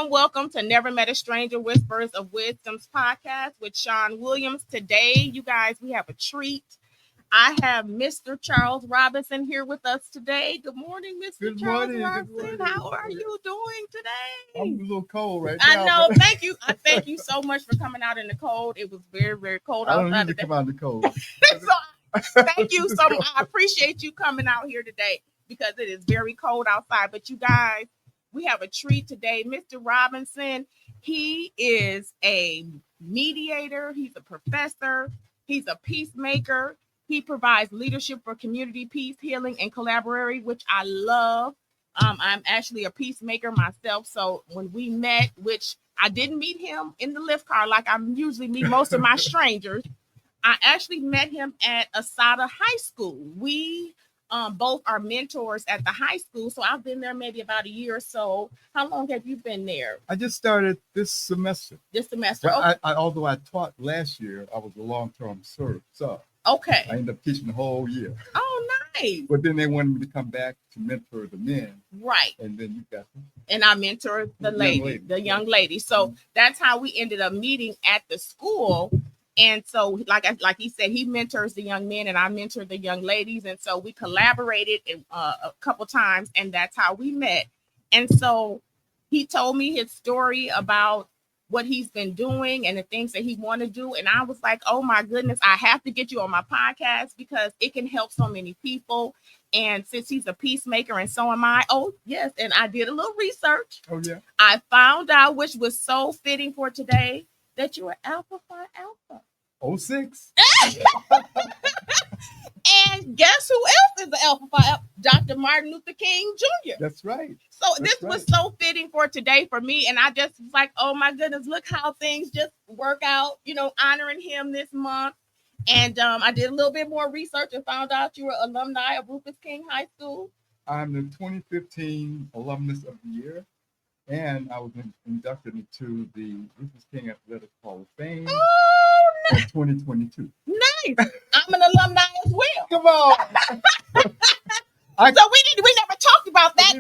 Welcome to Never Met a Stranger Whispers of Wisdom's podcast with Sean Williams. Today, you guys, we have a treat. I have Mr. Charles Robinson here with us today. Good morning, Mr. Charles Robinson. How are you doing today? I'm a little cold right now. I know. Thank you. I thank you so much for coming out in the cold. It was very, very cold outside. I don't need to come out in the cold. So, thank you so much. I appreciate you coming out here today because it is very cold outside. But you guys, we have a treat today. Mr. Robinson, he is a mediator. He's a professor. He's a peacemaker. He provides leadership for community peace, healing, and collaboration, which I love. I'm actually a peacemaker myself. So when we met, which I didn't meet him in the lift car like I usually meet most of my strangers, I actually met him at Asada High School. We both are mentors at the high school. So I've been there maybe about a year or so. How long have you been there? I just started this semester. This semester. Well, okay. Although I taught last year, I was a long-term sub. Okay. I ended up teaching the whole year. Oh, nice. But then they wanted me to come back to mentor the men. Right. And then you got them. And I mentored the young lady. So that's how we ended up meeting at the school. And so, like he said, he mentors the young men and I mentor the young ladies. And so we collaborated a couple times and that's how we met. And so he told me his story about what he's been doing and the things that he want to do. And I was like, oh my goodness, I have to get you on my podcast because it can help so many people. And since he's a peacemaker and so am I, oh yes. And I did a little research. Oh yeah. I found out, which was so fitting for today, that you are Alpha Phi Alpha. 06. And guess who else is the Alpha Phi Alpha? Dr. Martin Luther King Jr. That's right. So this was so fitting for today for me. And I just was like, oh my goodness, look how things just work out, honoring him this month. And I did a little bit more research and found out you were alumni of Rufus King High School. I'm the 2015 alumnus of the year. And I was inducted into the Rufus King Athletic Hall of Fame in 2022. Nice. I'm an alumni as well. Come on. So we never talked about that,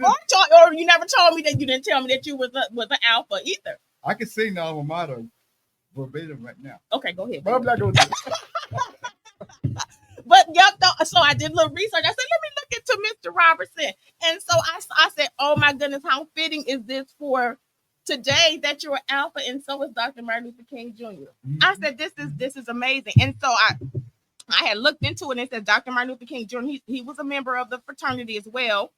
or you never told me that you didn't tell me that you was an alpha either. I can sing the alma mater verbatim right now. Okay, go ahead. But I'm not going to do it. But so I did a little research. I said, let me look into Mr. Robertson. And so I said, oh my goodness, how fitting is this for today that you're Alpha and so is Dr. Martin Luther King Jr. Mm-hmm. I said, this is amazing. And so I had looked into it and it said Dr. Martin Luther King Jr. He was a member of the fraternity as well.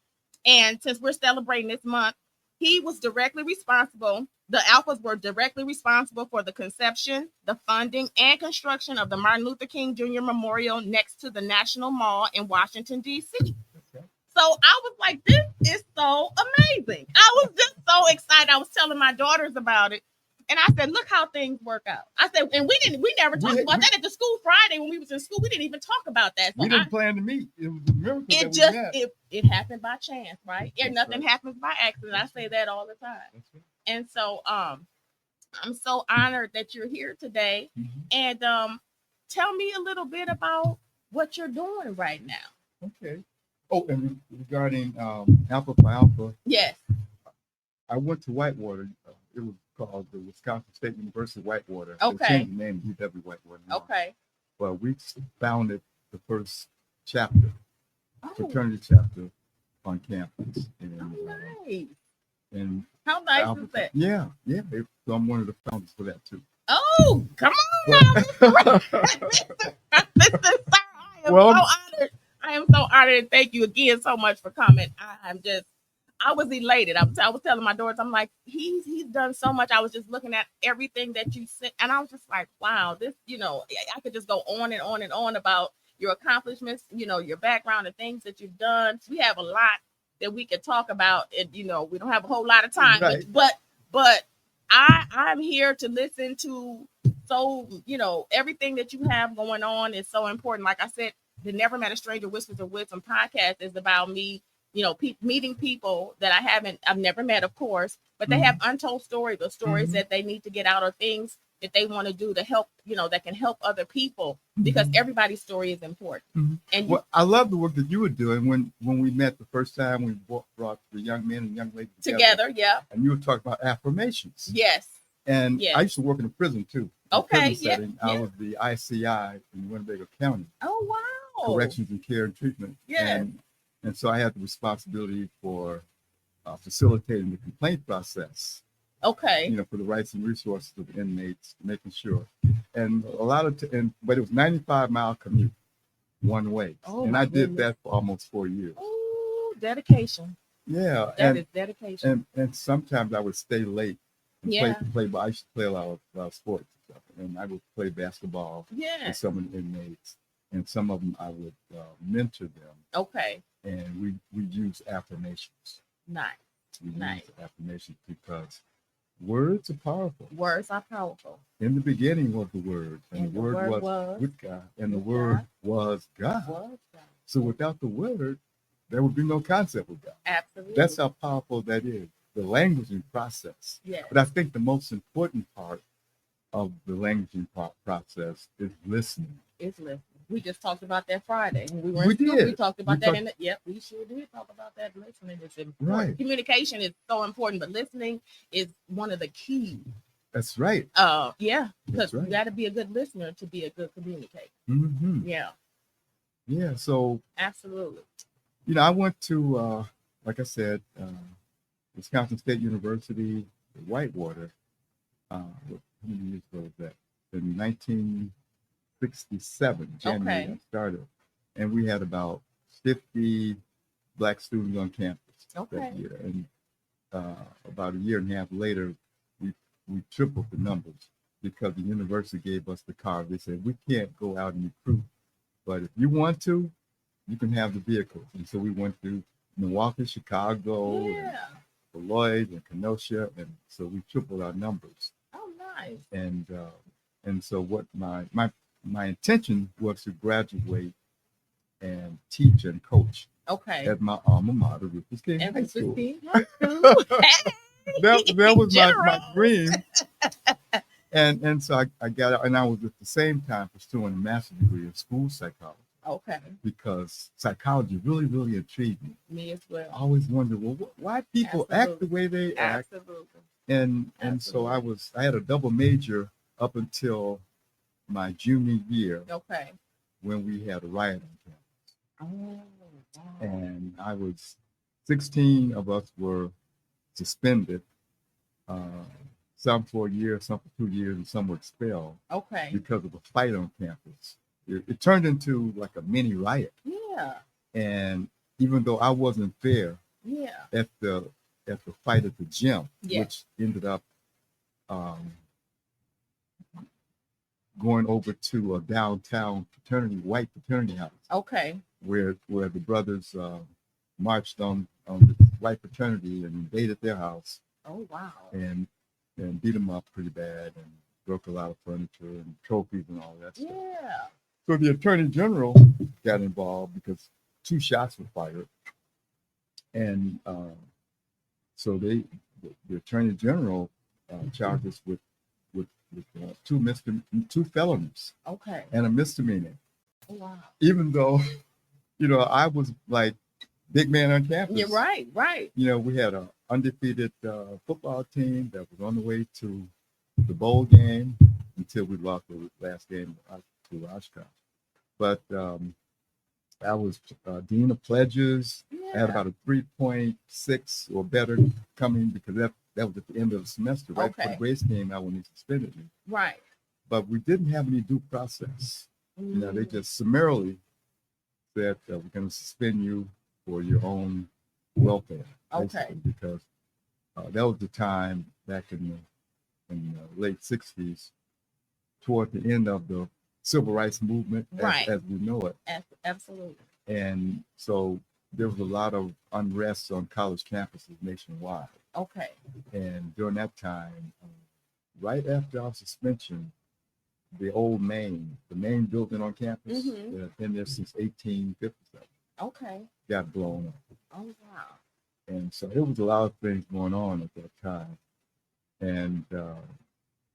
And since we're celebrating this month, he was directly responsible. The Alphas were directly responsible for the conception, the funding, and construction of the Martin Luther King Jr. Memorial next to the National Mall in Washington, D.C. Okay. So I was like, this is so amazing. I was just so excited. I was telling my daughters about it. And I said, look how things work out. I said, and we never talked about that at the school Friday when we was in school. We didn't even talk about that. So we didn't plan to meet. It was a miracle. It happened by chance, right? And nothing happens by accident. I say that all the time. Right. And so I'm so honored that you're here today. Mm-hmm. And tell me a little bit about what you're doing right now. Okay. Oh, and regarding Alpha Phi Alpha. Yes. I went to Whitewater. It was called the Wisconsin State University Whitewater. Okay. They changed the name to UW Whitewater now. Okay. Well, we founded the first chapter, fraternity chapter on campus. And, nice. And How nice Alpha, is that? yeah. So I'm one of the founders for that too. Oh, come on now, Mr. Sir. I am Well, so honored. I am so honored, and thank you again so much for coming. I was elated. I was telling my daughters, I'm like, he's done so much. I was just looking at everything that you sent, and I was just like, wow, this, I could just go on and on and on about your accomplishments, your background and things that you've done. We have a lot that we could talk about, and we don't have a whole lot of time, right. but I'm here to listen to. So, everything that you have going on is so important. Like I said, the Never Met a Stranger Whispers of Wisdom podcast is about me, meeting people that I've never met, of course, but they have untold stories or stories that they need to get out, or things that they want to do to help, that can help other people, because everybody's story is important. And well, I love the work that you were doing when we met the first time. We brought the young men and young ladies together. Yeah. And you were talking about affirmations. Yes. And yes. I used to work in a prison too. Okay. Prison setting. I was the ICI in Winnebago County. Oh, wow. Corrections and Care and Treatment. Yeah. And so I had the responsibility for facilitating the complaint process. Okay. For the rights and resources of the inmates, making sure. And a lot of, but it was 95-mile commute one way. Oh, and I did that for almost 4 years. Oh, dedication. Yeah. That is dedication. And sometimes I would stay late and play, but I used to play a lot of sports and stuff. And I would play basketball with some of the inmates. And some of them I would mentor them. Okay. And we use affirmations. Nice. We use affirmations because words are powerful. Words are powerful. In the beginning was the Word, and the Word was with God, and the Word was God. So without the Word, there would be no concept of God. Absolutely. That's how powerful that is, the languaging process. Yeah. But I think the most important part of the languaging process is listening. It's listening. We just talked about that Friday. When we were in school, we talked about that we sure did talk about that. Listening is important. Right. Communication is so important, but listening is one of the keys. That's right. Yeah, because you got to be a good listener to be a good communicator. Mm-hmm. Yeah. Yeah. So absolutely. I went to, like I said, Wisconsin State University, Whitewater. How many years ago was that? In 1967, January I started, and we had about 50 Black students on campus that year. And about a year and a half later, we tripled the numbers because the university gave us the card. They said, we can't go out and recruit, but if you want to, you can have the vehicles. And so we went to Milwaukee, Chicago, and Beloit, and Kenosha, and so we tripled our numbers. Oh, nice. And so what my intention was to graduate and teach and coach. Okay. At my alma mater, Rufus King High School. That was my dream. And so I got out, and I was at the same time pursuing a master's degree in school psychology. Okay. Because psychology really, really intrigued me. Me as well. I always wondered, well, why people act the way they act. Absolutely. And so I had a double major up until my junior year. Okay. When we had a riot on campus. Oh, wow. And I was 16 of us were suspended. Some for a year, some for 2 years, and some were expelled. Okay. Because of a fight on campus. It turned into like a mini riot. Yeah. And even though I wasn't there at the fight at the gym, which ended up going over to a downtown white fraternity house. Okay. Where the brothers marched on the white fraternity and invaded their house. Oh, wow. And beat them up pretty bad and broke a lot of furniture and trophies and all that stuff. Yeah. So the attorney general got involved because 2 shots were fired. And so the attorney general charged us with 2 felonies. Okay. And a misdemeanor. Oh, wow. Even though, I was like big man on campus. You're right. We had an undefeated football team that was on the way to the bowl game until we lost the last game to Oshkosh. But I was dean of pledges. I had about a 3.6 or better coming because that was at the end of the semester, right before the grades came out when they suspended me. Right. But we didn't have any due process. You know, they just summarily said we're going to suspend you for your own welfare. Okay. Because that was the time back in the late 60s, toward the end of the civil rights movement, as we know it. Absolutely. And so there was a lot of unrest on college campuses nationwide. Okay. And during that time, right after our suspension, the main building on campus, that had been there since 1857, got blown up. Oh, wow. And so there was a lot of things going on at that time. And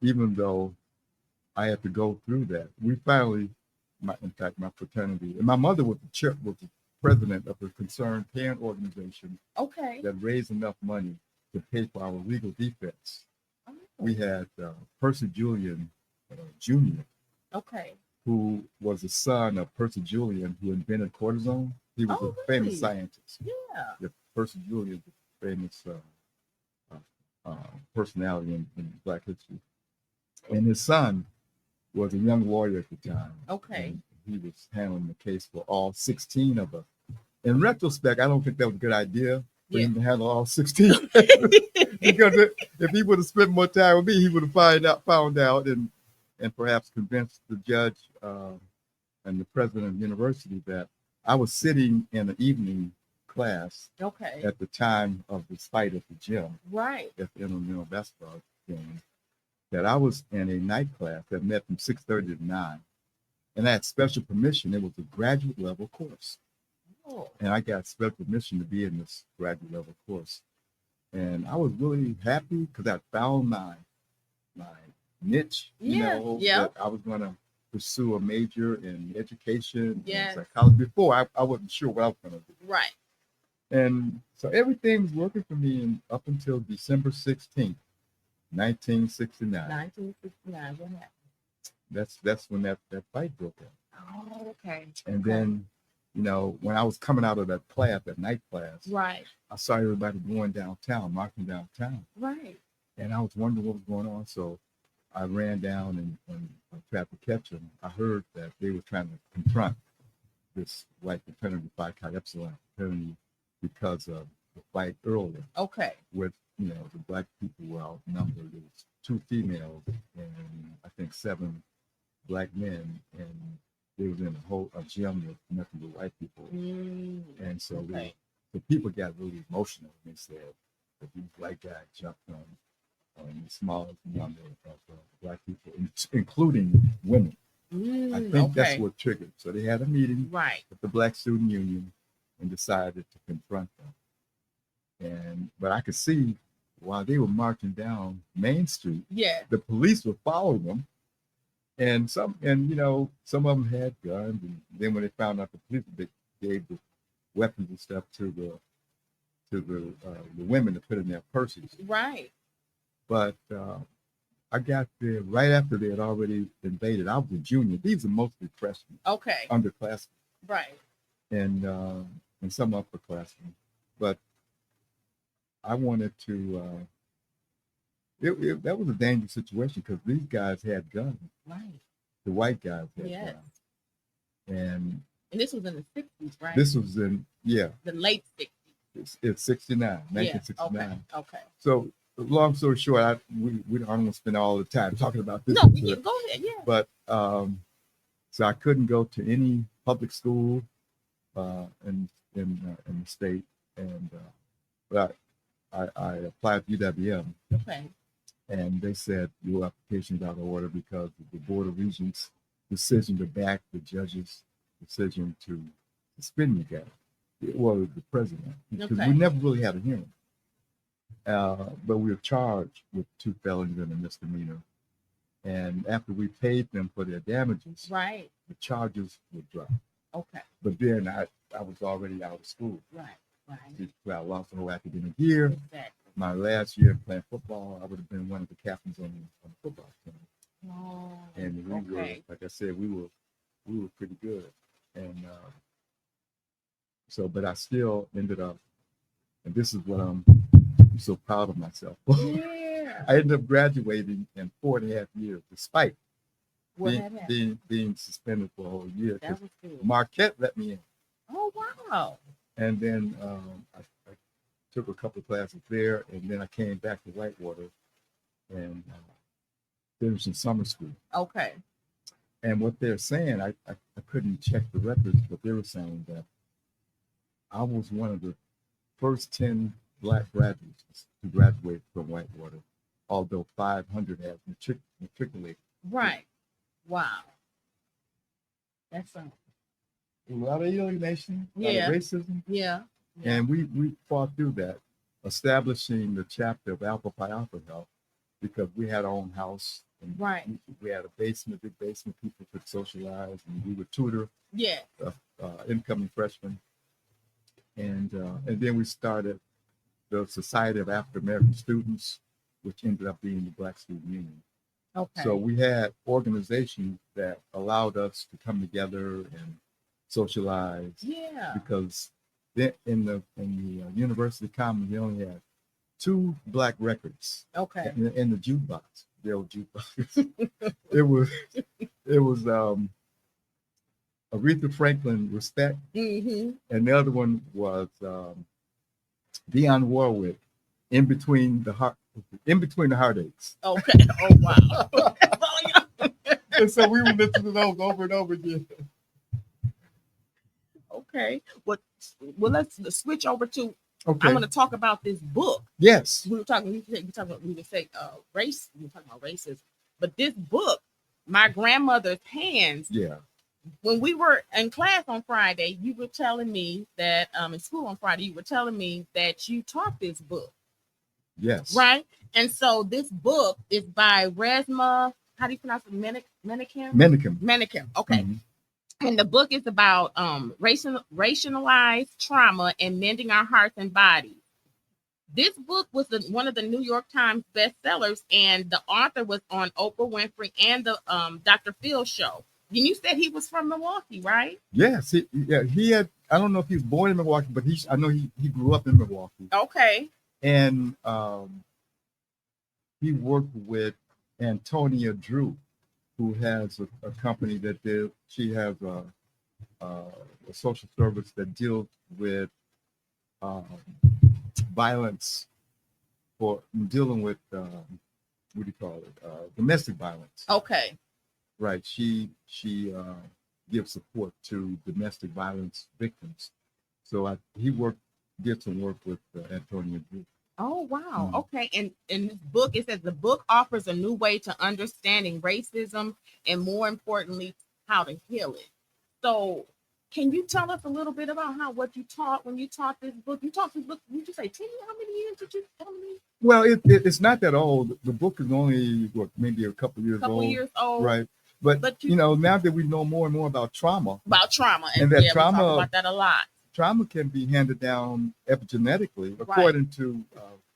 even though I had to go through that, we finally, in fact, my fraternity, and my mother was the president of the Concerned Parent Organization that raised enough money to pay for our legal defense. We had Percy Julian Jr., who was the son of Percy Julian, who invented cortisone. He was a famous scientist. Yeah. Percy Julian, the famous personality in Black history. And his son was a young lawyer at the time. And he was handling the case for all 16 of us. In retrospect, I don't think that was a good idea for him to handle all 16. Because if he would have spent more time with me, he would have found out and perhaps convinced the judge and the president of the university that I was sitting in an evening class at the time of this fight at the gym, at the intramural basketball game, that I was in a night class that met from 6:30 to 9, and I had special permission. It was a graduate level course, and I got special permission to be in this graduate level course, and I was really happy because I found my niche, that I was going to pursue a major in education and psychology. Before I wasn't sure what I was going to do. Right. And so everything was working for me up until December 16th, 1969. 1969, what happened? That's when that fight broke out. Oh, okay. And then, when I was coming out of that class, that night class, I saw everybody going downtown, marching downtown. Right. And I was wondering what was going on. So I ran down and tried to catch them. I heard that they were trying to confront this white fraternity, Phi Chi Epsilon fraternity, because of the fight earlier. Okay. With, the Black people were outnumbered. There was 2 females and I think 7 Black men, and they was in a gym with nothing but white people. And so the people got really emotional. They said that these Black guys jumped on the smallest number of Black people, including women. I think that's what triggered. So they had a meeting with the Black Student Union and decided to confront them. But I could see while they were marching down Main Street, the police were following them, and some of them had guns. And then when they found out the police, they gave the weapons and stuff to the women to put in their purses. Right. But I got there right after they had already invaded. I was a junior. These are mostly freshmen. Okay. Underclassmen. Right. And some upperclassmen. But I wanted to. That was a dangerous situation because these guys had guns. Right. The white guys had guns. And this was in the 60s, right? This was in the late 60s. It's 69, 1969. Okay. So long story short, we don't want to spend all the time talking about this. No, go ahead. Yeah. But so I couldn't go to any public school in the state, and but I applied to UWM. Okay. And they said your application's out of order because of the Board of Regents' decision to back the judge's decision to suspend you guys. Well, the president, because we never really had a hearing. But we were charged with 2 felonies and a misdemeanor. And after we paid them for their damages, the charges were dropped. Okay. But then I was already out of school. Right. I lost the whole academic year. Exactly. My last year playing football, I would have been one of the captains on the football team. Oh. And we were, like I said, we were pretty good. And So, but I still ended up, and this is what I'm so proud of myself. Yeah. I ended up graduating in 4.5 years, despite being suspended for a whole year. That was good. Marquette let me in. Oh, wow. And then I took a couple of classes there, and then I came back to Whitewater and finished in summer school. Okay. And what they're saying, I couldn't check the records, but they were saying that I was one of the first 10 Black graduates to graduate from Whitewater, although 500 have matriculated. Right. Wow. That's a lot of alienation, a lot of racism. Yeah. And we fought through that, establishing the chapter of Alpha Phi Alpha help, because we had our own house. And right. We had a basement, big basement. People could socialize, and we would tutor. Yeah. Incoming freshmen. And then we started the Society of African American Students, which ended up being the Black Student Union. Okay. So we had organizations that allowed us to come together and socialize. Yeah. Because then in the University Commons, we only had 2 Black records. Okay. In the jukebox, the old jukebox. it was Aretha Franklin, Respect, mm-hmm. and the other one was Dionne Warwick, In Between the Heartaches. Okay. Oh wow. And so we would listen to those over and over again. Okay. Well, let's switch over to. Okay. I'm going to talk about this book. Yes. We were talking. We would say race. We were talking about racism, but this book, My Grandmother's Hands. Yeah. When we were in class on Friday, you were telling me that in school on Friday, you were telling me that you taught this book. Yes. Right. And so this book is by Resma. How do you pronounce it? Menakem. Okay. Mm-hmm. And the book is about racialized trauma and mending our hearts and bodies. This book was one of the New York Times bestsellers, and the author was on Oprah Winfrey and the Dr. Phil show. And you said he was from Milwaukee, right? Yes. He had. I don't know if he was born in Milwaukee, but I know he grew up in Milwaukee. Okay. And he worked with Antonia Drew, who has a company that she has a social service that deals with violence, for dealing with what do you call it? Domestic violence. Okay. Right. She gives support to domestic violence victims. So he did some work with Antonia Drew. Oh, wow. Okay. And in this book, it says the book offers a new way to understanding racism and, more importantly, how to heal it. So can you tell us a little bit about what you taught when you taught this book? You taught this book, did you say 10? How many years did you tell me? Well, it's not that old. The book is only, maybe a couple years old. Right. But you know, now that we know more and more about trauma. And that trauma, we talk about that a lot. Trauma can be handed down epigenetically, according to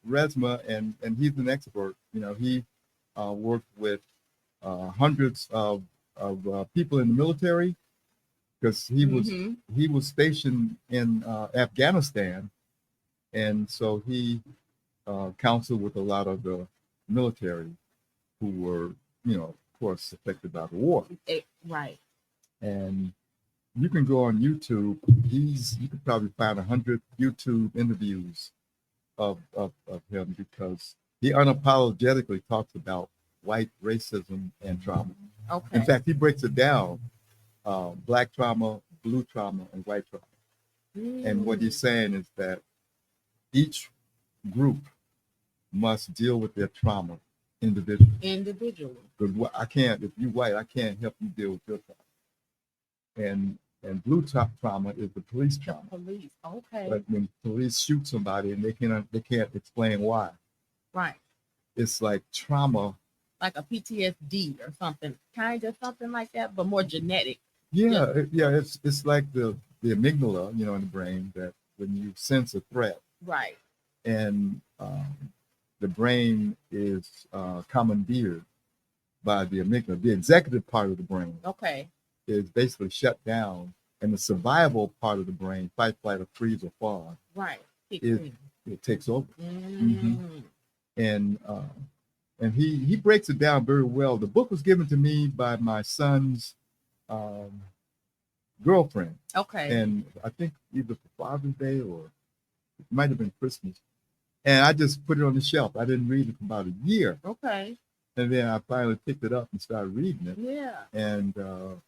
Resma, and he's an expert. You know, he worked with hundreds of people in the military, because he was stationed in Afghanistan, and so he counseled with a lot of the military who were, of course, affected by the war. Right. And you can go on YouTube. You could probably find 100 YouTube interviews of him, because he unapologetically talks about white racism and trauma. Okay. In fact, he breaks it down: black trauma, blue trauma, and white trauma. And what he's saying is that each group must deal with their trauma individually. Because if you're white, I can't help you deal with your trauma. And blue trauma is the police trauma. Okay. But when police shoot somebody and they can't explain why. Right. It's like trauma. Like a PTSD or something, kind of something like that, but more genetic. Yeah. It's like the amygdala, in the brain, that when you sense a threat. Right. And the brain is commandeered by the amygdala. The executive part of the brain. Okay. Is basically shut down And the survival part of the brain, fight, flight, or freeze, or fall, right, it takes over. Mm. And he breaks it down very well. The book was given to me by my son's girlfriend. Okay. And I think either for Father's Day or it might have been Christmas. And I just put it on the shelf. I didn't read it for about a year. Okay. And then I finally picked it up and started reading it. Yeah. And so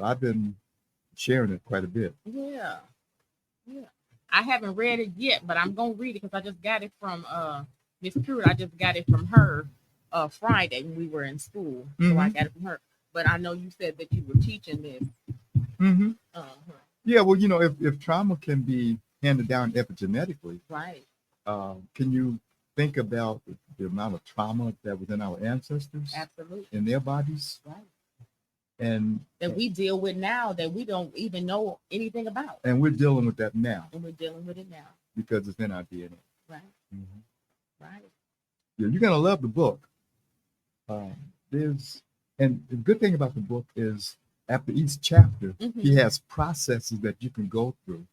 I've been sharing it quite a bit. Yeah. Yeah. I haven't read it yet, but I'm going to read it because I just got it from Miss Pruitt. I just got it from her Friday when we were in school. So I got it from her. But I know you said that you were teaching this. Mm-hmm. Yeah, well, if trauma can be handed down epigenetically, right? Can you think about the amount of trauma that was in our ancestors? Absolutely. In their bodies? Right. And that we deal with now that we don't even know anything about. And we're dealing with that now. And we're dealing with it now. Because it's in our DNA. Right. Mm-hmm. Right. Yeah, you're going to love the book. And the good thing about the book is after each chapter, he has processes that you can go through,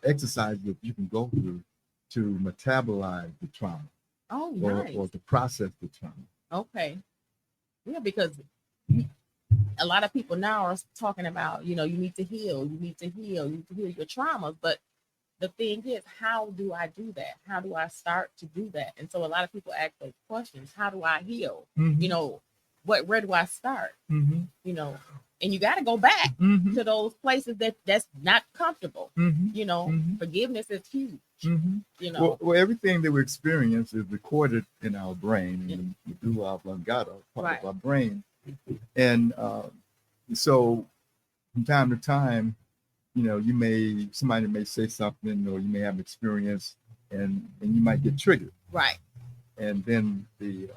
exercises that you can go through to metabolize the trauma. Oh, nice. Or to process the trauma. Okay. Yeah, because a lot of people now are talking about, you need to heal, you need to heal your traumas. But the thing is, how do I do that? How do I start to do that? And so a lot of people ask those questions. How do I heal? Where do I start? And you got to go back to those places that's not comfortable. Forgiveness is huge. Well, everything that we experience is recorded in our brain, in the medulla oblongata, part of our brain. And so from time to time, somebody may say something, or you may have an experience, and you might get triggered. Right. And then the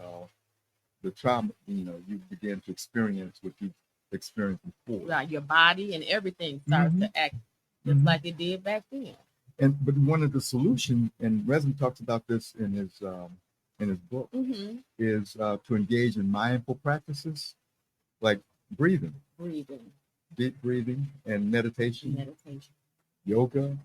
trauma, you begin to experience what you experienced before. Right. Your body and everything starts to act just like it did back then. But one of the solutions, and Resm talks about this in his book, is to engage in mindful practices like breathing, deep breathing, and meditation, yoga,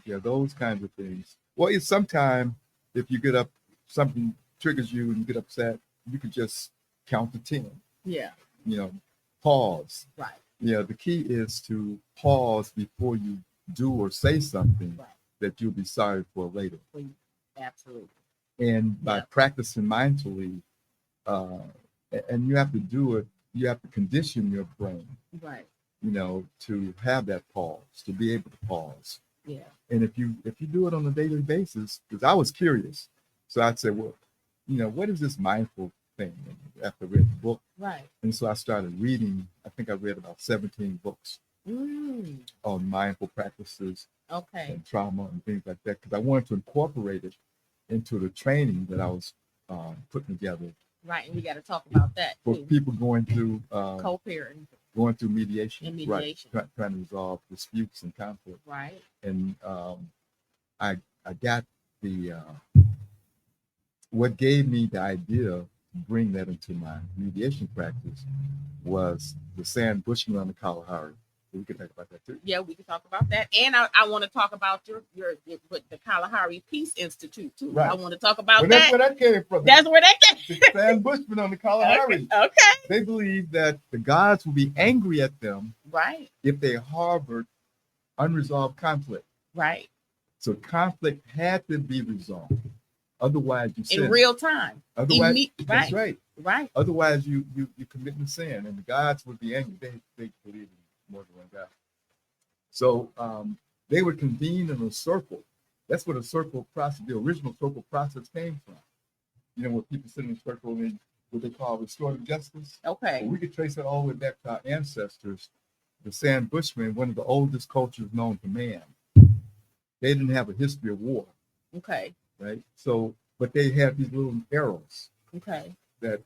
those kinds of things. Well, it's sometimes if you get up, something triggers you and you get upset, you could just count to 10. Yeah. Pause. Right. The key is to pause before you do or say something that you'll be sorry for later. Absolutely. And by practicing mindfully, and you have to do it, you have to condition your brain, right? To have that pause, to be able to pause. Yeah. And if you do it on a daily basis, because I was curious, so I'd say, well, what is this mindful thing? After I read the book, right? And so I started reading. I think I read about 17 books on mindful practices, and trauma and things like that, because I wanted to incorporate it into the training that I was putting together. Right, and we got to talk about that for people going through co-parenting, going through mediation, right? Trying to resolve disputes and conflict, right? And I got the what gave me the idea to bring that into my mediation practice was the Sand Bushman on the Kalahari. We can talk about that too. Yeah, we can talk about that, and I want to talk about your the Kalahari Peace Institute too. Right. I want to talk about that. That's where that came from. That's where that came. The Sand Bushman on the Kalahari. Okay. They believe that the gods will be angry at them, right, if they harbored unresolved conflict. Right. So conflict had to be resolved. Otherwise, you sin. In real time. Otherwise, that's right. Right. Otherwise, you commit the sin, and the gods would be angry. They believe in more than one God. So they would convene in a circle. That's where the circle process, the original circle process, came from. Where people sit in a circle in what they call restorative justice. Okay. Well, we could trace it all the way back to our ancestors. The Sand Bushmen, one of the oldest cultures known to man. They didn't have a history of war. Okay. Right. So, but they had these little arrows. Okay. That,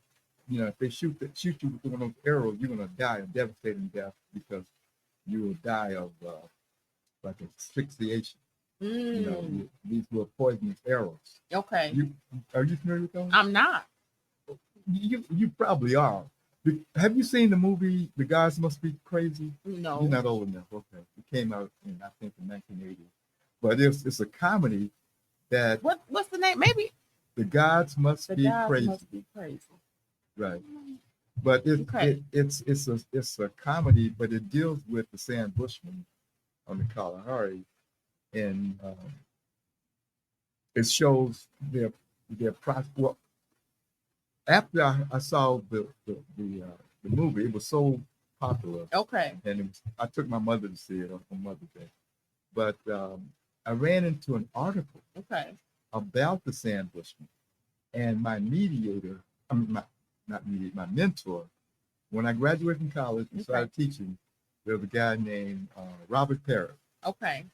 if they shoot you with one of those arrows, you're gonna die a devastating death because you will die of like asphyxiation. These were poisonous arrows. Okay. Are you familiar with those? I'm not. You probably are, Have you seen the movie The Gods Must Be Crazy? No. You're not old enough. Okay. It came out in, I think, in 1980. But it's a comedy that... What's the name? Maybe The Gods Must Be Crazy. Must Be Crazy. Right. But it's a comedy, but it deals with the Sam Bushman on the Kalahari, and it shows their process. Well, after I saw the movie, it was so popular. Okay. And I took my mother to see it on Mother's Day, but I ran into an article. Okay. About the Sam Bushman, and my mediator. I mean, my mentor, when I graduated from college and started teaching, there was a guy named Robert Parrott. Okay.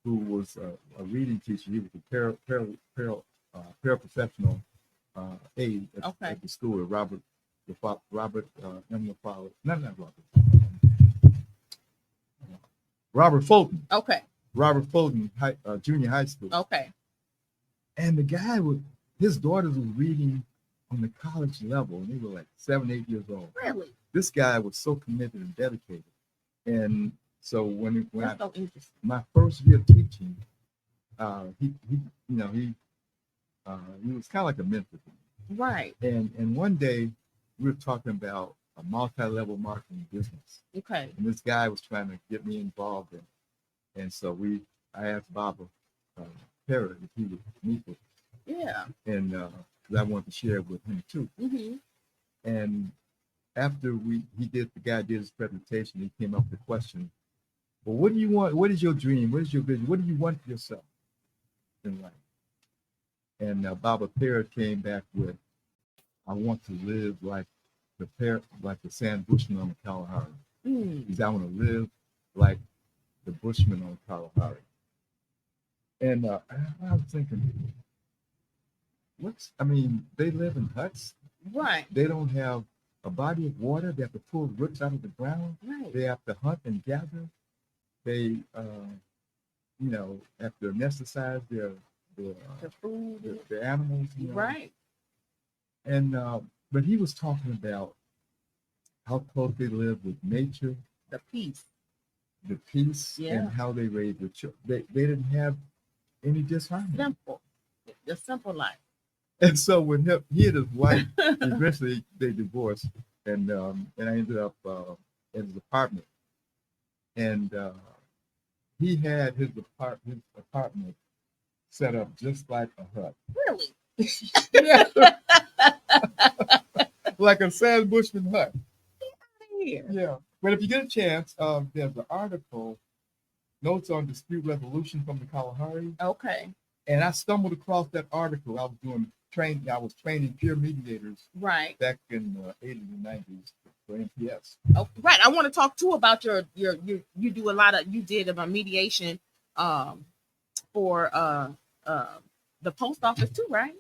Who was a reading teacher. He was a paraprofessional aide at the school. Robert Fulton. Okay. Robert Fulton Junior High School. Okay. And the guy his daughters were reading on the college level, and they were like 7, 8 years old. Really? This guy was so committed and dedicated. And so when my first year teaching, he was kind of like a mentor to me. Right. And one day we were talking about a multi-level marketing business. Okay. And this guy was trying to get me involved in it. And so I asked Barbara Parrott if he would meet with me. Yeah. And because I wanted to share with him too. Mm-hmm. And after the guy did his presentation, he came up with the question, well, what do you want? What is your dream? What is your vision? What do you want for yourself in life? And Barbara Parrott came back with, I want to live like the Sam Bushman on the Kalahari. Because I want to live like the Bushman on the Kalahari. And I was thinking, they live in huts. Right. They don't have a body of water. They have to pull roots out of the ground. Right. They have to hunt and gather. They, have to anesthetize their food, their animals. Right. And but he was talking about how close they live with nature, the peace, and how they raise their children. They didn't have any disharmony. The simple life. And so when he and his wife eventually they divorced, and I ended up in his apartment, and he had his apartment set up just like a hut. Really? Yeah. Like a Sam Bushman hut. Here. Yeah. But if you get a chance, there's an article, Notes on Dispute Resolution from the Kalahari. Okay. And I stumbled across that article. I was training peer mediators. Right. Back in the 80s and 90s for NPS. Oh, right. I want to talk too about you do a lot of, you did a mediation for the post office too, right?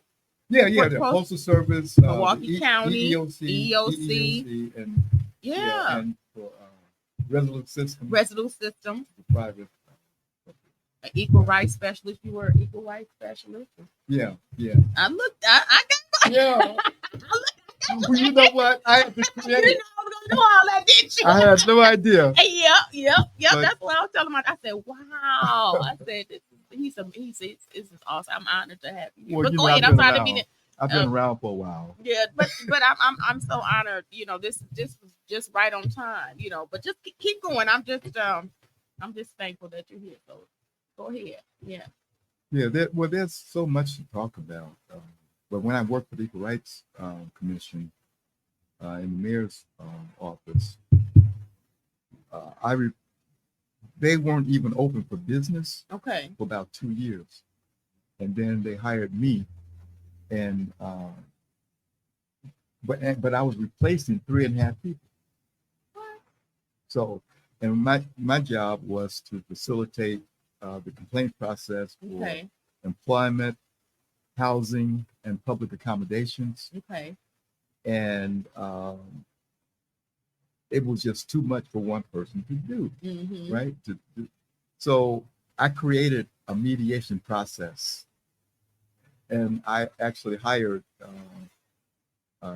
Yeah, the Postal Service, Milwaukee County, EOC, and and for Resolute Systems. The private. An equal rights specialist. You were an equal rights specialist. Yeah. I got. Yeah. Well, you know what? I had to create. You know I was gonna do all that, didn't you? I had no idea. Yep. That's what I was telling him. I said, "Wow." I said, "This is awesome. I'm honored to have you." Well, but go ahead. I'm trying to be. I've been around for a while. Yeah, but I'm so honored. This was just right on time. But just keep going. I'm just thankful that you're here. So go ahead. Yeah. Yeah. There's so much to talk about. But when I worked for the Equal Rights Commission in the mayor's office, they weren't even open for business. Okay. For about 2 years, and then they hired me, and but I was replacing 3.5 people. What? So, and my job was to facilitate the complaint process for employment, housing, and public accommodations. Okay. And it was just too much for one person to do, right? So I created a mediation process, and I actually hired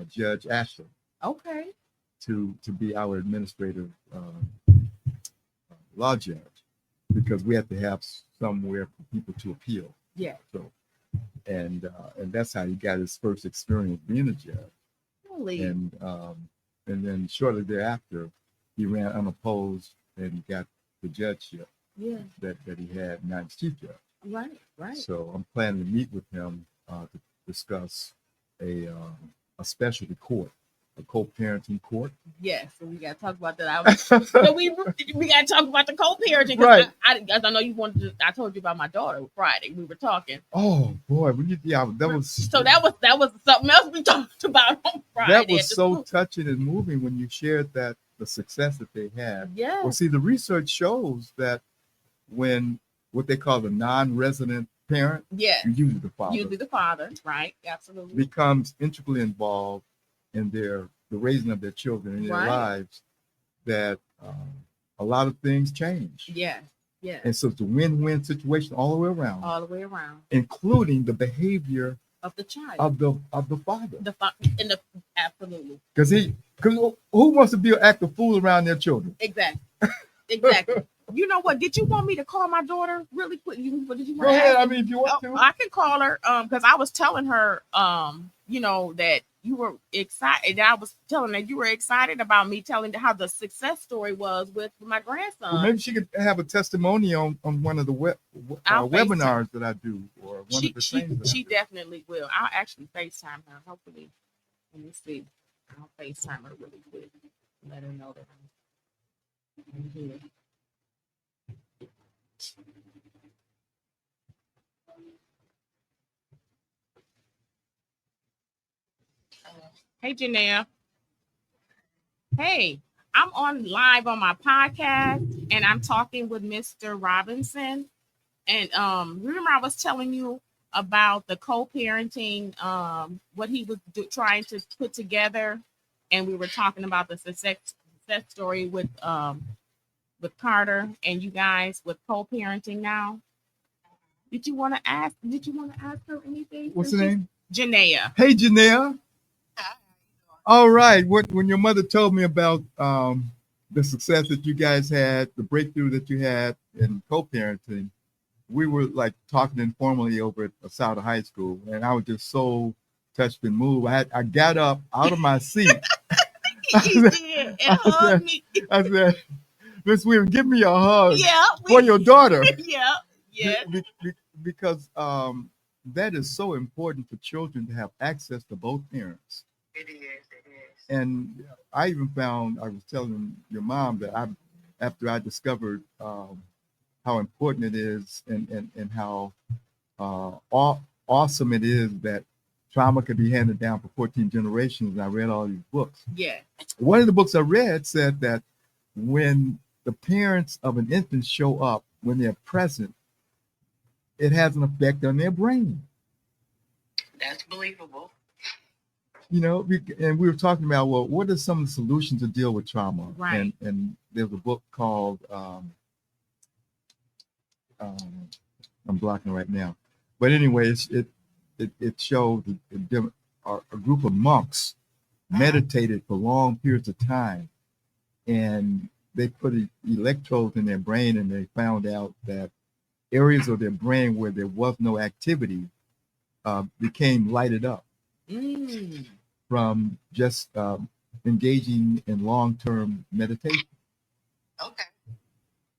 Judge Ashley. Okay. to be our administrative law judge, because we have to have somewhere for people to appeal. Yeah. So, and that's how he got his first experience being a judge. Really? And then shortly thereafter, he ran unopposed and got the judgeship. Yeah. That he had, now he's chief judge. Right. Right. So I'm planning to meet with him to discuss a specialty court, a co-parenting court. Yes, so we got to talk about that. So we got to talk about the co-parenting. Right. I know you wanted to. I told you about my daughter Friday. We were talking. Oh boy, that was something else we talked about on Friday. That was so touching and moving when you shared the success that they had. Yeah. Well, see, the research shows that when what they call the non-resident parent, usually the father, right? Absolutely, becomes integrally involved in the raising of their children in their lives, that a lot of things change. Yeah. And so it's a win-win situation all the way around. Including the behavior of the child, of the father. Absolutely. Because who wants to be an active fool around their children? Exactly. You know what? Did you want me to call my daughter really quick? Did you want Go ahead. I mean, if you want to, I can call her. Because I was telling her, that you were excited. I was telling her you were excited about me telling her how the success story was with my grandson. Well, maybe she could have a testimony on one of the webinars that I do, or one of the things. She definitely will. I'll actually FaceTime her. Hopefully, let me see. I'll FaceTime her really quick. Let her know that I'm here. Hey, Janelle. Hey, I'm on live on my podcast, and I'm talking with Mr. Robinson. And remember, I was telling you about the co-parenting, what he was trying to put together, and we were talking about the success story with Carter and you guys with co-parenting now. Did you want to ask her anything? What's her name? Janea. Hey, Janea. All right. When your mother told me about the success that you guys had, the breakthrough that you had in co-parenting, we were like talking informally over at Asada High School, and I was just so touched and moved. I got up out of my seat. I said, Miss Weaver, give me a hug for your daughter. Because that is so important for children to have access to both parents. It is. And I even found, I was telling your mom that after I discovered how important it is and how awesome it is that trauma can be handed down for 14 generations, and I read all these books. Yeah. One of the books I read said that when the parents of an infant show up, when they're present, it has an effect on their brain. That's believable. And we were talking about, well, what are some of the solutions to deal with trauma? Right. And there's a book called, I'm blocking right now. But anyways, it showed a group of monks meditated for long periods of time, and they put electrodes in their brain, and they found out that areas of their brain where there was no activity became lighted up from just engaging in long-term meditation. Okay,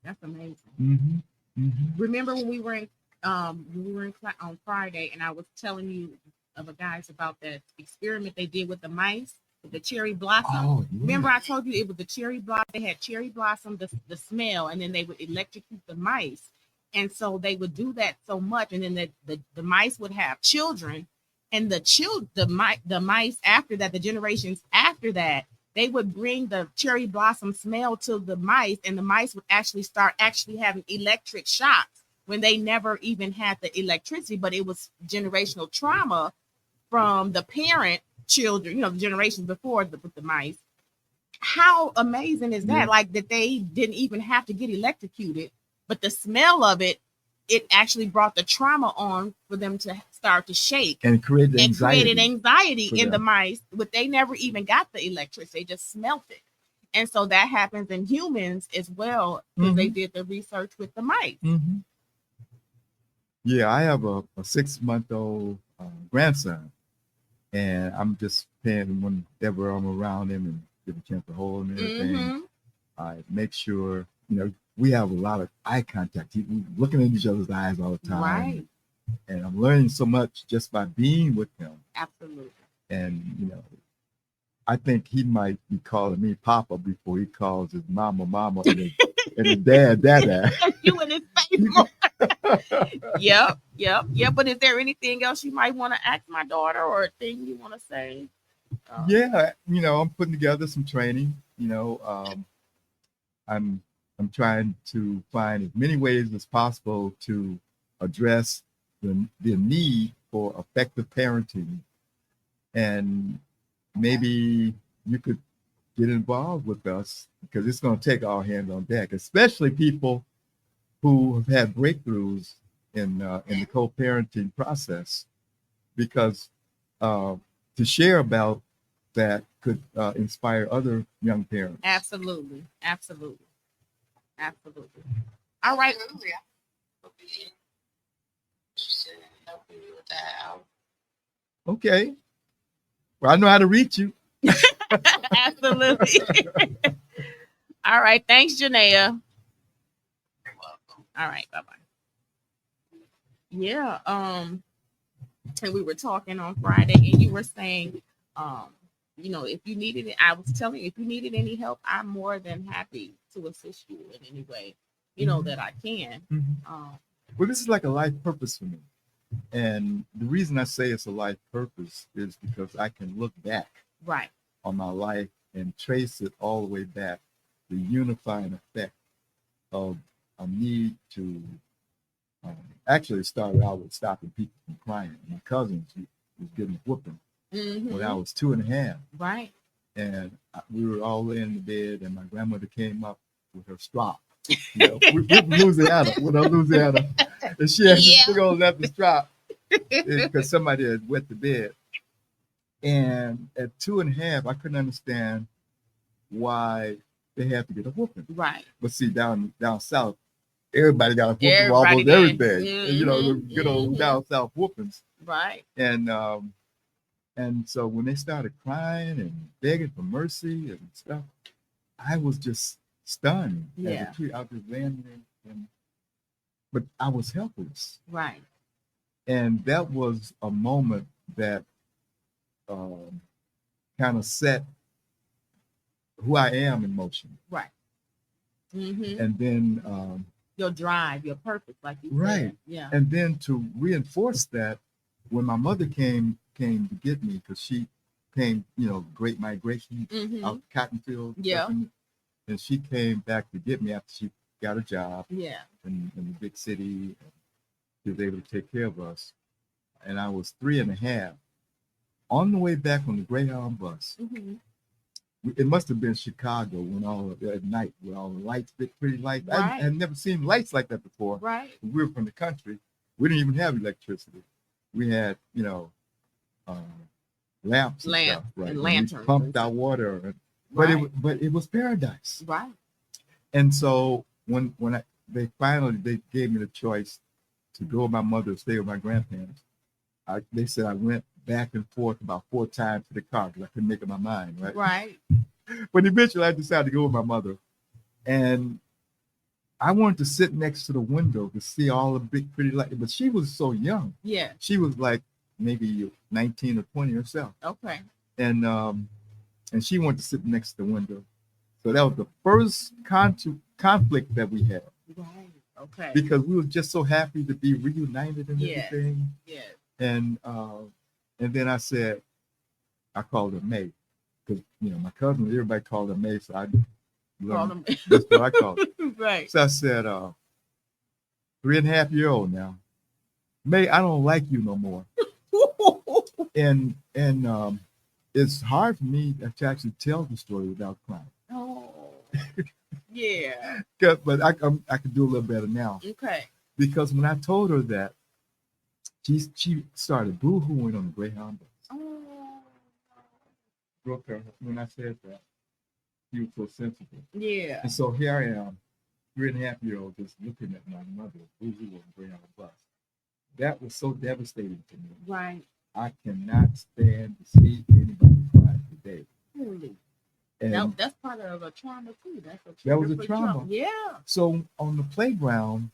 that's amazing. Mm-hmm. Mm-hmm. Remember when we were in class on Friday, and I was telling you guys about that experiment they did with the mice, with the cherry blossom. Oh, yeah. Remember I told you it was the cherry blossom. They had cherry blossom, the smell, and then they would electrocute the mice. And so they would do that so much, and then the mice would have children, and the mice after that, the generations after that, they would bring the cherry blossom smell to the mice, and the mice would start having electric shocks when they never even had the electricity, but it was generational trauma from the parent children, the generations before with the mice. How amazing is that? Yeah. Like that they didn't even have to get electrocuted, but the smell of it actually brought the trauma on for them to start to shake and created and created anxiety anxiety in the mice, but they never even got the electricity. They just smelt it. And so that happens in humans as well, because they did the research with the mice. Yeah, I have a 6-month-old grandson, and I'm just paying whenever I'm around him and get a chance to hold him and everything. I make sure, we have a lot of eye contact. We're looking in each other's eyes all the time. Right. And I'm learning so much just by being with him. Absolutely. And, I think he might be calling me Papa before he calls his mama and his dad. You in his face. Yep. But is there anything else you might want to ask my daughter, or a thing you want to say? Yeah, I'm putting together some training. I'm trying to find as many ways as possible to address the need for effective parenting, and maybe you could get involved with us, because it's going to take all hands on deck, especially people who have had breakthroughs in the co-parenting process, because to share about that could inspire other young parents. Absolutely. All right. Absolutely. I'll be interested in helping you with that. Okay. Well, I know how to reach you. Absolutely. All right. Thanks, Janaea. You're welcome. All right. Bye-bye. Yeah. And we were talking on Friday, and you were saying, if you needed it, I was telling you, if you needed any help, I'm more than happy to assist you in any way, that I can. Well, this is like a life purpose for me. And the reason I say it's a life purpose is because I can look back on my life and trace it all the way back, the unifying effect of a need to actually it started out with stopping people from crying. My cousin, she was getting a whooping when I was 2.5. Right. And we were all in the bed, and my grandmother came up with her strop. We're from Louisiana, and she had this big old leather strap because somebody had wet the bed. And at 2.5, I couldn't understand why they had to get a whooping. Right. But see, down south, everybody got a whooping for almost everything. And, the good old down south whoopings. Right. And so when they started crying and begging for mercy and stuff, I was just stunned. Yeah. I was laying there, but I was helpless. Right. And that was a moment that kind of set who I am in motion. Right. And then your drive, your purpose, like you said. Yeah. And then to reinforce that, when my mother came to get me, because she came, Great Migration out the cotton field. Yeah. And she came back to get me after she got a job. Yeah. In the big city. She was able to take care of us. And I was 3.5. On the way back on the Greyhound bus, it must have been Chicago at night with all the lights, big pretty lights. Right. I had never seen lights like that before. Right. We were from the country. We didn't even have electricity. We had, lamps and stuff, right? And lanterns. We pumped our water, but it was paradise. Right. And so when they gave me the choice to go with my mother or stay with my grandparents, they said I went back and forth about 4 times to the car because I couldn't make up my mind, right? Right. But eventually I decided to go with my mother, and I wanted to sit next to the window to see all the big pretty lights, but she was so young. Yeah. She was like maybe 19 or 20 herself. Okay. And she wanted to sit next to the window. So that was the first conflict that we had. Right. Okay. Because we were just so happy to be reunited and everything. Yeah. And then I called her May, because my cousin, everybody called her May, so I learned that's what I called her. Right. So I said, 3.5-year-old now, May, I don't like you no more. and it's hard for me to actually tell the story without crying. Oh. Yeah. But I could do a little better now. Okay. Because when I told her that, She started boo-hooing on the Greyhound bus. Oh. Broke her when I said that. She was so sensitive. Yeah. And so here I am, 3.5-year-old, just looking at my mother boo-hoo on the Greyhound bus. That was so devastating to me. Right. I cannot stand to see anybody cry today. Really? And that's part of a trauma too. That was a trauma. Yeah. So on the playground,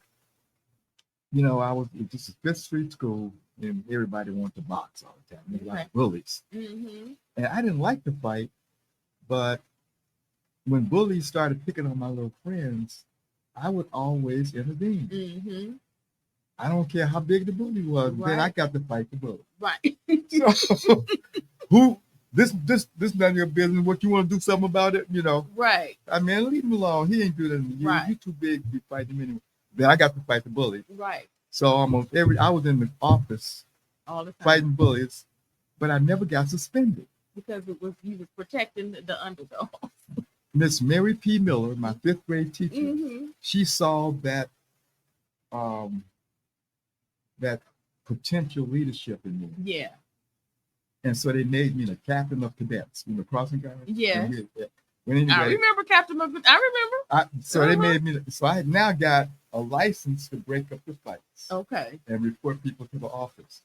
you know, I was just a Fifth Street school, and everybody wanted to box all the time. They were like bullies. Mm-hmm. And I didn't like to fight, but when bullies started picking on my little friends, I would always intervene. Mm-hmm. I don't care how big the bully was. Right. Then I got to fight the bully. Right. So, this none of your business. What, you want to do something about it? You know. Right. I mean, leave him alone. He ain't doing that to you. Right. You too big to be fighting him anyway. Then I got to fight the bully. Right. So almost I was in the office all the time fighting bullies, but I never got suspended because you was protecting the underdog. Miss Mary P. Miller, my 5th grade teacher, Mm-hmm. she saw that that potential leadership in me. Yeah. And so they made me the captain of cadets in the crossing guard. Yeah. Anyway, I remember Captain. I remember. So they made me. So I now got a license to break up the fights. Okay. And report people to the office.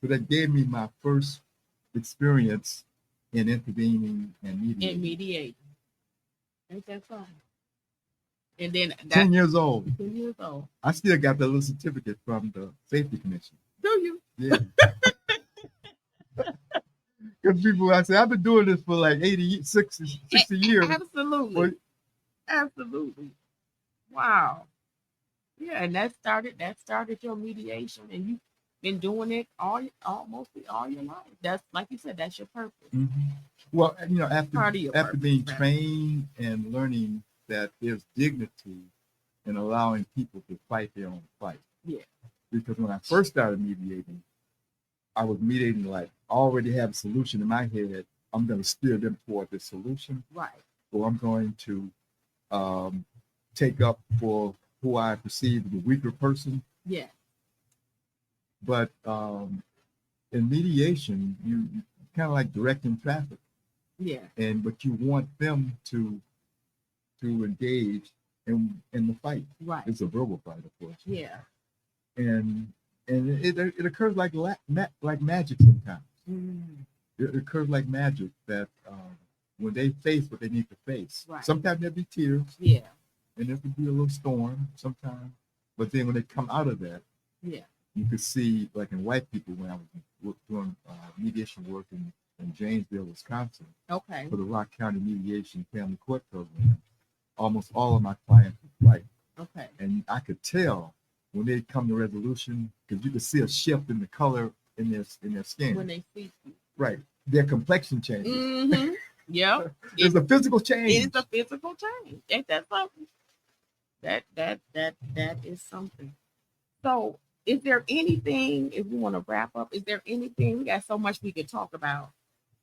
So that gave me my first experience in intervening and mediating. Ain't that fun? And then 10 years old. 10 years old. I still got the little certificate from the safety commission. Do you? Yeah. Because people, I say, I've been doing this for like 60 years. Absolutely. Well, absolutely. Wow. Yeah, and that started your mediation, and you've been doing it almost all your life. That's, like you said, that's your purpose. Mm-hmm. Well, you know, after being right? trained and learning that there's dignity in allowing people to fight their own fight. Yeah. Because when I first started mediating, I was mediating like I already have a solution in my head. I'm going to steer them toward the solution. Right. Or I'm going to take up for who I perceive as the weaker person. Yeah. But in mediation, you kind of like directing traffic. Yeah. But you want them to engage in the fight. Right. It's a verbal fight, of course. Yeah. And it occurs like magic sometimes. Mm. It occurs like magic that when they face what they need to face. Right. Sometimes there'll be tears. Yeah. And there could be a little storm sometimes. But then when they come out of that, yeah, you could see, like in white people, when I was doing mediation work in Janesville, Wisconsin. Okay. For the Rock County Mediation Family Court Program, almost all of my clients were white. Okay. And I could tell when they come to resolution, because you could see a shift in the color in their skin. When they see you. Right. Their complexion changes. Mm-hmm. Yep. It's a physical change. It's a physical change. Ain't that something? That is something. So is there anything, if we want to wrap up, is there anything, we got so much we could talk about,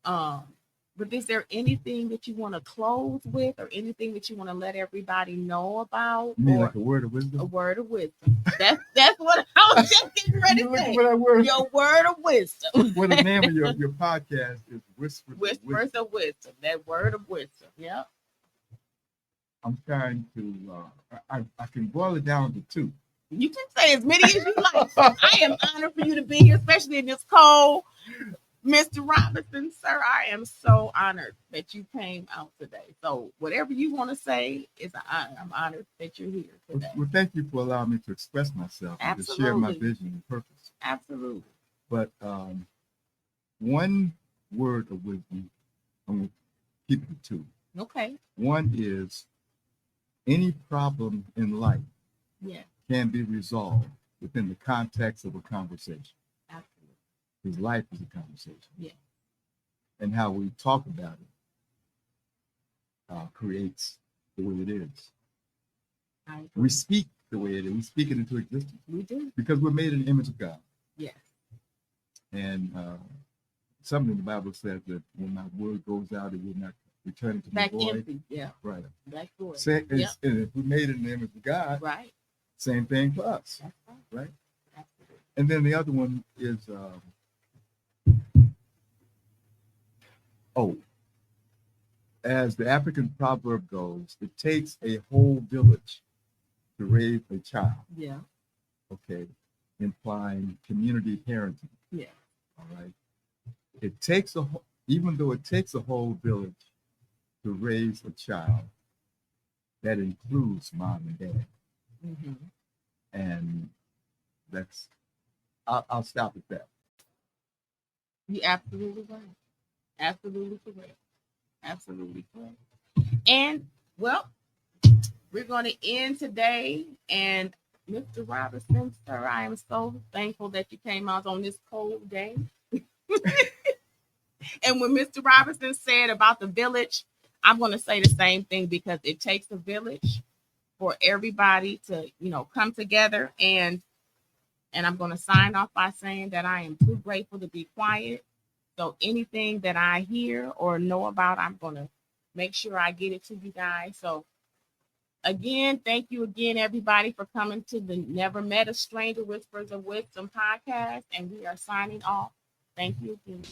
but is there anything that you want to close with, or anything that you want to let everybody know about? You mean like a word of wisdom? A word of wisdom. That's what I was just getting ready to say. Your word of wisdom. Well, the name of your podcast is Whispers of Wisdom. That word of wisdom. Yep. I'm trying to, I can boil it down to 2. You can say as many as you like. I am honored for you to be here, especially in this cold. Mr. Robinson, sir, I am so honored that you came out today. So whatever you want to say is an honor. I'm honored that you're here today. Well, thank you for allowing me to express myself and to share my vision and purpose. Absolutely. But one word of wisdom, I'm going to keep it to 2. Okay. One is any problem in life can be resolved within the context of a conversation. Absolutely. Because life is a conversation. Yeah. And how we talk about it creates the way it is. We speak the way it is. We speak it into existence. We do. Because we're made in the image of God. Yes. And something in the Bible says that when my word goes out, it will not return to me void. Empty. Yeah. Right. Back void. And if we made it in the image of God, right. Same thing for us. Right. And then the other one is, as the African proverb goes, it takes a whole village to raise a child. Yeah. Okay. Implying community parenting. Yeah. All right. It takes even though it takes a whole village to raise a child, that includes mom and dad. Mm-hmm. And I'll stop at that. You're absolutely right. Absolutely correct. Absolutely correct. And well, we're going to end today. And Mr. Robertson, sir, I am so thankful that you came out on this cold day. And when Mr. Robertson said about the village, I'm going to say the same thing, because it takes a village for everybody to, come together. And I'm going to sign off by saying that I am too grateful to be quiet. So anything that I hear or know about, I'm going to make sure I get it to you guys. So again, thank you again, everybody, for coming to the Never Met a Stranger Whispers of Wisdom podcast. And we are signing off. Thank you again.